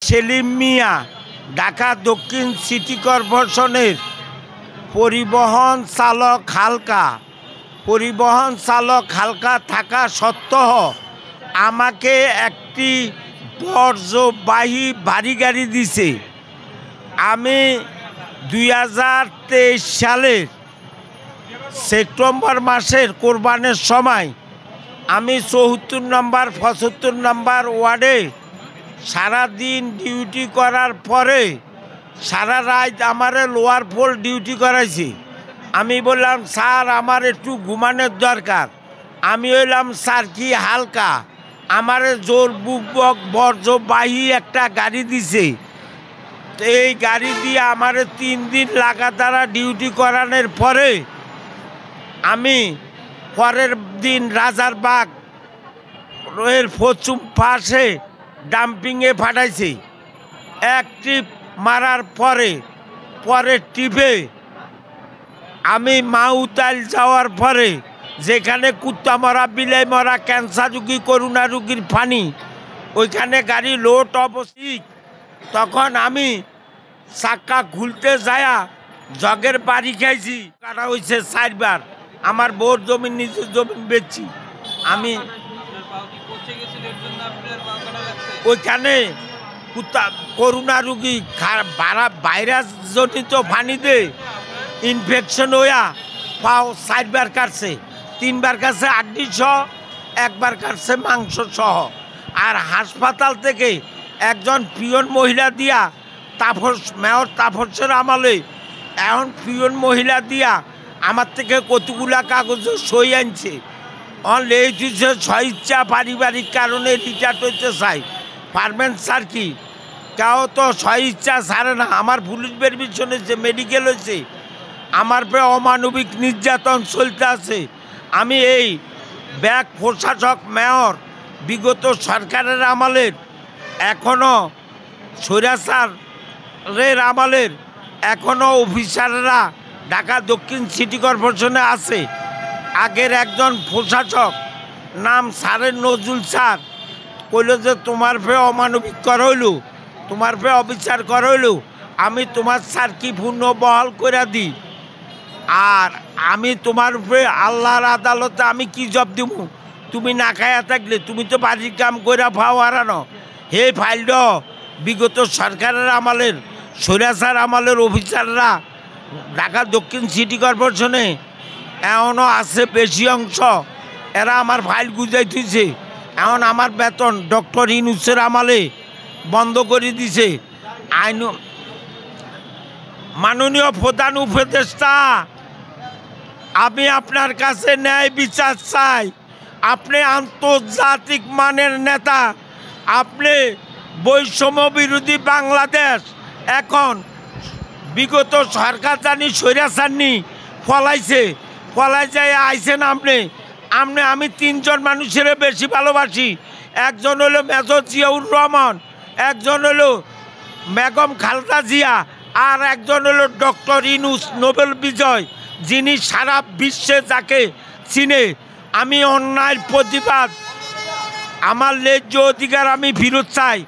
সেলিম মিয়া ঢাকা দক্ষিণ সিটি কর্পোরেশনের পরিবহন চালক হালকা থাকা সত্ত্বেও আমাকে একটি বর্জ্যবাহী ভারী গাড়ি দিছে। আমি 2023 সালের সেপ্টেম্বর মাসের কোরবানের সময় আমি 74 নম্বর 75 নম্বর ওয়ার্ডে সারাদিন ডিউটি করার পরে সারা রাত আমারে লোয়ার পোল ডিউটি করাইছি। আমি বললাম স্যার আমার একটু ঘুমানোর দরকার। আমি হইলাম স্যার কি হালকা আমারে জোর বুকবক বর্জ্যবাহী একটা গাড়ি দিছে। তো এই গাড়ি দিয়ে আমারে 3 দিন লাগাতার ডিউটি করানোর পরে আমি পরের দিন রাজারবাগ এর পশ্চিম পাশে ডাম্পিংয়ে পাঠাইছি। এক ট্রিপ মারার পরের ট্রিপে আমি মাউতাল যাওয়ার পরে যেখানে কুত্তা মরা বিলাই মরা ক্যান্সার রুগী করোনা রুগীর পানি ওইখানে গাড়ি লোড অবস্থিত। তখন আমি চাক্কা খুলতে যায়া জগের বাড়ি খাইছি। কাটা হয়েছে 4 বার। আমার বউর জমি নিজের জমি বেচছি। আমি ওইখানে কুত্তা করোনা রুগী ভাইরাস জনিত পানিতে ইনফেকশন হইয়া পাও 4 বার কাটছে। 3 বার কাটছে আড্ডি সহ, 1 বার কাটছে মাংস সহ। আর হাসপাতাল থেকে একজন পিয়ন মহিলা দিয়া মেয়র তাপসের আমলে এখন পিয়ন মহিলা দিয়া আমার থেকে কতগুলা কাগজ সই আনছে। লেগেছে স্বইচ্ছা পারিবারিক কারণে রিটায়ার হইতে চাই। পারবেন স্যার কি কেউ তো স্বইচ্ছা ছাড়ে না। আমার পুলিশ বেরিয়েছে, মেডিকেল হয়েছে, আমার পে অমানবিক নির্যাতন চলতে আছে। আমি এই ব্যাগ প্রশাসক মেয়র বিগত সরকারের আমলের এখনও স্বৈরাচারের আমলের এখনও অফিসাররা ঢাকা দক্ষিণ সিটি কর্পোরেশনে আছে। আগের একজন প্রশাসক নাম স্যারের নজরুল স্যার কইল যে তোমার পে অমানবিক করা হইল, তোমার পে অবিচার করা হইল, আমি তোমার স্যার কি পূর্ণ বহাল করে দিই। আর আমি তোমার উপরে আল্লাহর আদালতে আমি কি জব দিব? তুমি না খাইয়া থাকলে তুমি তো বাড়ির কাম করে ভাও হারানো। হে ফাইল বিগত সরকারের আমলের স্বৈরাচার আমলের অফিসাররা ঢাকা দক্ষিণ সিটি কর্পোরেশনে এমনও আছে বেশি অংশ। এরা আমার ফাইল গুজাই দিয়েছে। এখন আমার বেতন ডক্টর ইউনূসের আমলে বন্ধ করে দিছে। আইন মাননীয় প্রধান উপদেষ্টা, আমি আপনার কাছে ন্যায় বিচার চাই। আপনি আন্তর্জাতিক মানের নেতা, আপনি বৈষম্য বিরোধী বাংলাদেশ এখন বিগত সরকার জানি স্বৈরাচারনি ফলাই যায় আইছেন আমি 3 জন মানুষের বেশি ভালোবাসি। একজন হলো মেজর জিয়াউর রহমান, একজন হলো বেগম খালেদা জিয়া, আর একজন হলো ডক্টর ইউনূস নোবেল বিজয়, যিনি সারা বিশ্বে যাকে চিনে। আমি অন্যায়ের প্রতিবাদ, আমার ন্যায্য অধিকার আমি ফেরত চাই।